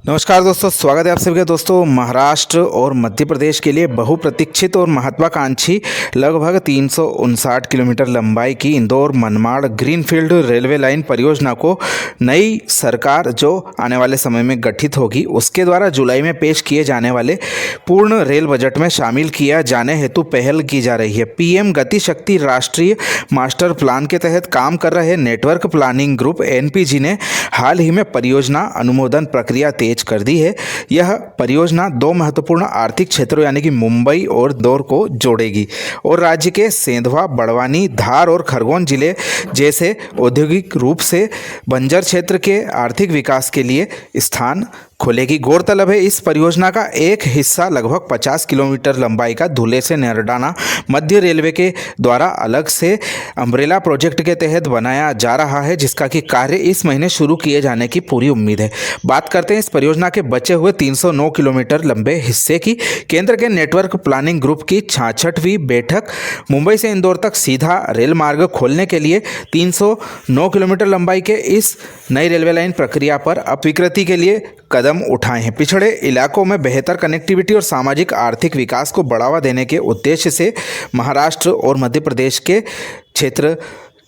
नमस्कार दोस्तों, स्वागत है आप सभी का। दोस्तों, महाराष्ट्र और मध्य प्रदेश के लिए बहुप्रतीक्षित और महत्वाकांक्षी लगभग 359 किलोमीटर लंबाई की Indore Manmad greenfield railway line परियोजना को नई सरकार जो आने वाले समय में गठित होगी उसके द्वारा जुलाई में पेश किए जाने वाले पूर्ण रेल बजट में शामिल किया जाने हेतु पहल की जा रही है। पीएम गति शक्ति राष्ट्रीय मास्टर प्लान के तहत काम कर रहे नेटवर्क प्लानिंग ग्रुप एनपीजी ने हाल ही में परियोजना अनुमोदन प्रक्रिया तेज कर दी है। यह परियोजना दो महत्वपूर्ण आर्थिक क्षेत्रों यानी कि मुंबई और इंदौर को जोड़ेगी और राज्य के सेंधवा, बड़वानी, धार और खरगोन जिले जैसे औद्योगिक रूप से बंजर क्षेत्र के आर्थिक विकास के लिए स्थान खोलेगी। गौरतलब है, इस परियोजना का एक हिस्सा लगभग 50 किलोमीटर लंबाई का धुले से नरडाना मध्य रेलवे के द्वारा अलग से अम्ब्रेला प्रोजेक्ट के तहत बनाया जा रहा है, जिसका कि कार्य इस महीने शुरू किए जाने की पूरी उम्मीद है। बात करते हैं इस परियोजना के बचे हुए 309 किलोमीटर लंबे हिस्से की। केंद्र के नेटवर्क प्लानिंग ग्रुप की 66वीं बैठक मुंबई से इंदौर तक सीधा रेल मार्ग खोलने के लिए 309 किलोमीटर लंबाई के इस नई रेलवे लाइन प्रक्रिया पर स्वीकृति के लिए कदम उठाए हैं। पिछड़े इलाकों में बेहतर कनेक्टिविटी और सामाजिक आर्थिक विकास को बढ़ावा देने के उद्देश्य से महाराष्ट्र और मध्य प्रदेश के क्षेत्र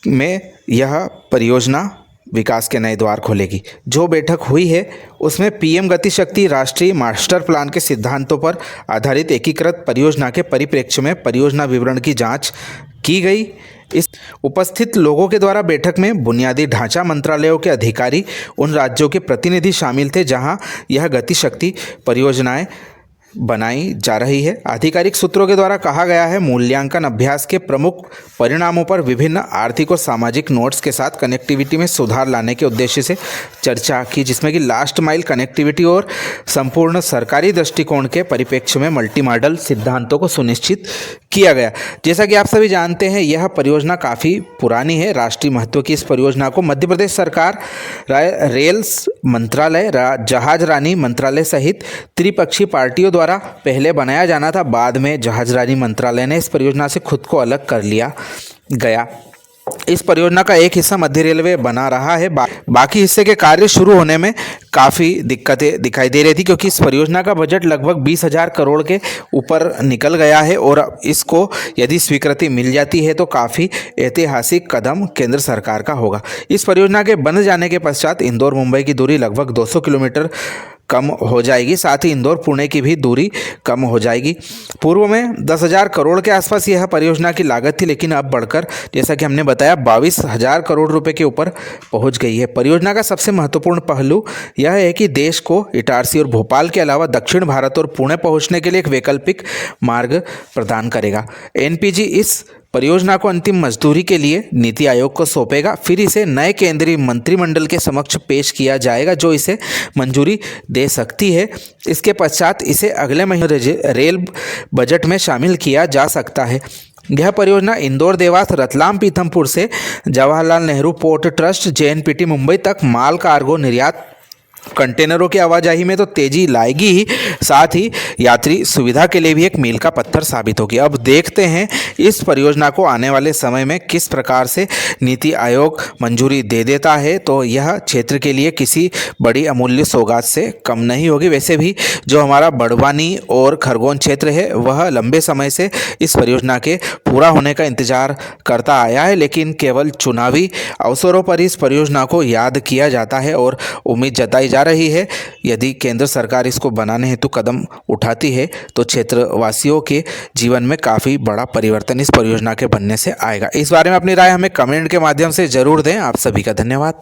में यह परियोजना विकास के नए द्वार खोलेगी। जो बैठक हुई है उसमें पीएम गति शक्ति राष्ट्रीय मास्टर प्लान के सिद्धांतों पर आधारित एकीकृत परियोजना के परिप्रेक्ष्य में परियोजना विवरण की जांच की गई। इस उपस्थित लोगों के द्वारा बैठक में बुनियादी ढांचा मंत्रालयों के अधिकारी, उन राज्यों के प्रतिनिधि शामिल थे जहां यह गति शक्ति परियोजनाएं बनाई जा रही है। आधिकारिक सूत्रों के द्वारा कहा गया है, मूल्यांकन अभ्यास के प्रमुख परिणामों पर विभिन्न आर्थिक और सामाजिक नोट्स के साथ कनेक्टिविटी में सुधार लाने के उद्देश्य से चर्चा की, जिसमें कि लास्ट माइल कनेक्टिविटी और संपूर्ण सरकारी दृष्टिकोण के परिप्रेक्ष्य में मल्टी मॉडल सिद्धांतों को सुनिश्चित किया गया। जैसा कि आप सभी जानते हैं, यह परियोजना काफ़ी पुरानी है। राष्ट्रीय महत्व की इस परियोजना को मध्य प्रदेश सरकार, रेल्स मंत्रालय, जहाजरानी मंत्रालय सहित त्रिपक्षीय पार्टियों द्वारा पहले बनाया जाना था। बाद में जहाजरानी मंत्रालय ने इस परियोजना से खुद को अलग कर लिया गया। इस परियोजना का एक हिस्सा मध्य रेलवे बना रहा है। बाकी हिस्से के कार्य शुरू होने में काफ़ी दिक्कतें दिखाई दे रही थी, क्योंकि इस परियोजना का बजट लगभग 20,000 करोड़ के ऊपर निकल गया है और इसको यदि स्वीकृति मिल जाती है तो काफ़ी ऐतिहासिक कदम केंद्र सरकार का होगा। इस परियोजना के बन जाने के पश्चात इंदौर मुंबई की दूरी लगभग 200 किलोमीटर कम हो जाएगी। साथ ही इंदौर पुणे की भी दूरी कम हो जाएगी। पूर्व में 10,000 करोड़ के आसपास यह परियोजना की लागत थी, लेकिन अब बढ़कर जैसा कि हमने बताया 22,000 करोड़ रुपए के ऊपर पहुंच गई है। परियोजना का सबसे महत्वपूर्ण पहलू यह है कि देश को इटारसी और भोपाल के अलावा दक्षिण भारत और पुणे पहुंचने के लिए एक वैकल्पिक मार्ग प्रदान करेगा। एनपीजी इस परियोजना को अंतिम मंजूरी के लिए नीति आयोग को सौंपेगा, फिर इसे नए केंद्रीय मंत्रिमंडल के समक्ष पेश किया जाएगा जो इसे मंजूरी दे सकती है। इसके पश्चात इसे अगले महीने रेल बजट में शामिल किया जा सकता है। यह परियोजना इंदौर, देवास, रतलाम, पीथमपुर से Jawaharlal Nehru port trust, JNPT Mumbai तक माल कार्गो निर्यात, कंटेनरों की आवाजाही में तो तेजी लाएगी ही, साथ ही यात्री सुविधा के लिए भी एक मील का पत्थर साबित होगी। अब देखते हैं इस परियोजना को आने वाले समय में किस प्रकार से नीति आयोग मंजूरी दे देता है, तो यह क्षेत्र के लिए किसी बड़ी अमूल्य सौगात से कम नहीं होगी। वैसे भी जो हमारा बड़वानी और खरगोन क्षेत्र है वह लंबे समय से इस परियोजना के पूरा होने का इंतजार करता आया है, लेकिन केवल चुनावी अवसरों पर इस परियोजना को याद किया जाता है और उम्मीद जताई जा रही है यदि केंद्र सरकार इसको बनाने हेतु कदम उठाती है तो क्षेत्रवासियों के जीवन में काफ़ी बड़ा परिवर्तन इस परियोजना के बनने से आएगा। इस बारे में अपनी राय हमें कमेंट के माध्यम से जरूर दें। आप सभी का धन्यवाद।